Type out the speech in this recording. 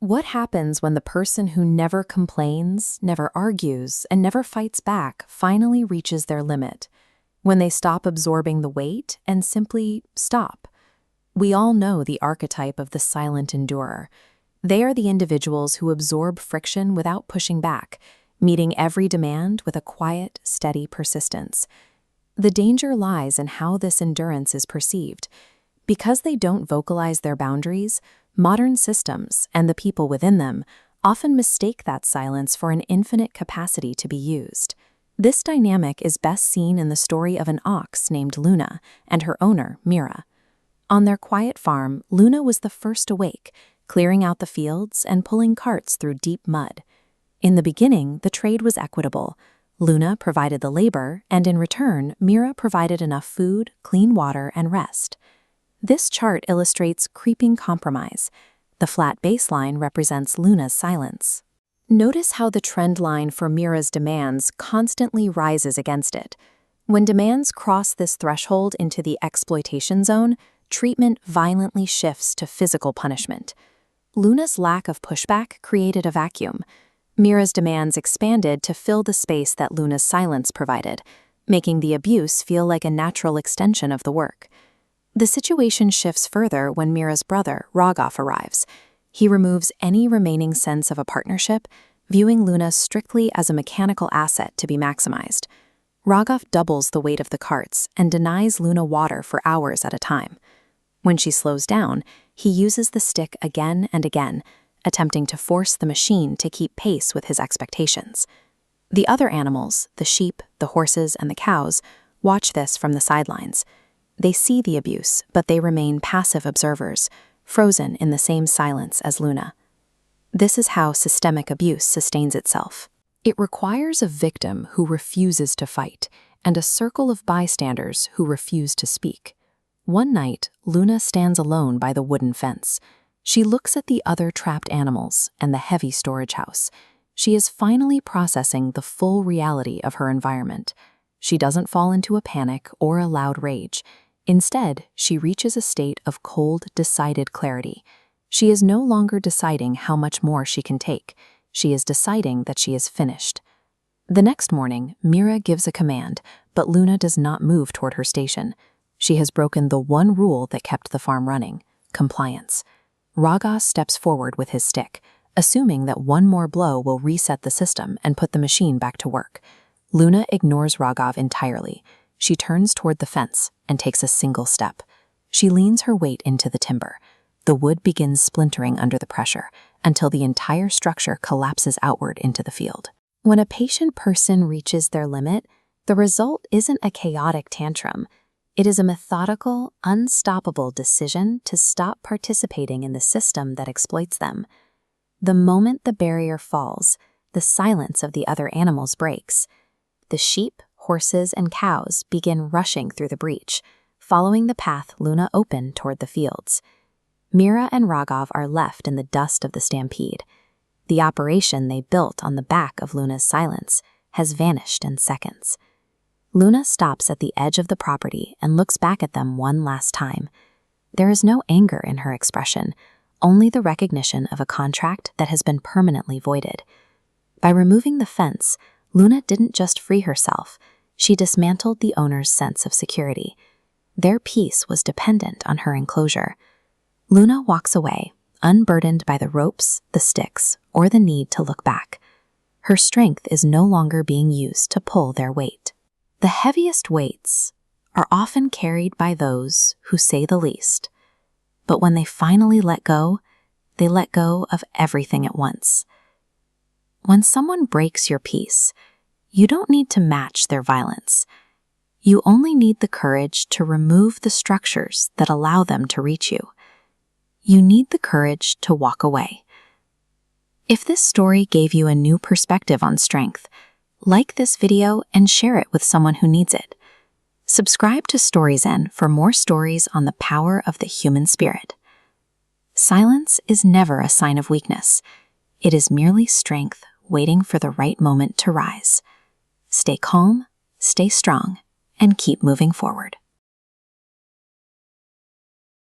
What happens when the person who never complains, never argues, and never fights back finally reaches their limit? When they stop absorbing the weight and simply stop? We all know the archetype of the silent endurer. They are the individuals who absorb friction without pushing back, meeting every demand with a quiet, steady persistence. The danger lies in how this endurance is perceived. Because they don't vocalize their boundaries, modern systems and the people within them often mistake that silence for an infinite capacity to be used. This dynamic is best seen in the story of an ox named Luna and her owner, Mira. On their quiet farm, Luna was the first awake, clearing out the fields and pulling carts through deep mud. In the beginning, the trade was equitable. Luna provided the labor, and in return, Mira provided enough food, clean water, and rest. This chart illustrates creeping compromise. The flat baseline represents Luna's silence. Notice how the trend line for Mira's demands constantly rises against it. When demands cross this threshold into the exploitation zone, treatment violently shifts to physical punishment. Luna's lack of pushback created a vacuum. Mira's demands expanded to fill the space that Luna's silence provided, making the abuse feel like a natural extension of the work. The situation shifts further when Mira's brother, Rogov, arrives. He removes any remaining sense of a partnership, viewing Luna strictly as a mechanical asset to be maximized. Rogov doubles the weight of the carts and denies Luna water for hours at a time. When she slows down, he uses the stick again and again, attempting to force the machine to keep pace with his expectations. The other animals, the sheep, the horses, and the cows, watch this from the sidelines. They see the abuse, but they remain passive observers, frozen in the same silence as Luna. This is how systemic abuse sustains itself. It requires a victim who refuses to fight, and a circle of bystanders who refuse to speak. One night, Luna stands alone by the wooden fence. She looks at the other trapped animals and the heavy storage house. She is finally processing the full reality of her environment. She doesn't fall into a panic or a loud rage. Instead, she reaches a state of cold, decided clarity. She is no longer deciding how much more she can take. She is deciding that she is finished. The next morning, Mira gives a command, but Luna does not move toward her station. She has broken the one rule that kept the farm running: compliance. Rogov steps forward with his stick, assuming that one more blow will reset the system and put the machine back to work. Luna ignores Rogov entirely. She turns toward the fence and takes a single step. She leans her weight into the timber. The wood begins splintering under the pressure until the entire structure collapses outward into the field. When a patient person reaches their limit, the result isn't a chaotic tantrum. It is a methodical, unstoppable decision to stop participating in the system that exploits them. The moment the barrier falls, the silence of the other animals breaks. The sheep, horses, and cows begin rushing through the breach, following the path Luna opened toward the fields. Mira and Rogov are left in the dust of the stampede. The operation they built on the back of Luna's silence has vanished in seconds. Luna stops at the edge of the property and looks back at them one last time. There is no anger in her expression, only the recognition of a contract that has been permanently voided. By removing the fence, Luna didn't just free herself, she dismantled the owner's sense of security. Their peace was dependent on her enclosure. Luna walks away, unburdened by the ropes, the sticks, or the need to look back. Her strength is no longer being used to pull their weight. The heaviest weights are often carried by those who say the least. But when they finally let go, they let go of everything at once. When someone breaks your peace, you don't need to match their violence. You only need the courage to remove the structures that allow them to reach you. You need the courage to walk away. If this story gave you a new perspective on strength, like this video and share it with someone who needs it. Subscribe to StoryZen for more stories on the power of the human spirit. Silence is never a sign of weakness. It is merely strength waiting for the right moment to rise. Stay calm, stay strong, and keep moving forward.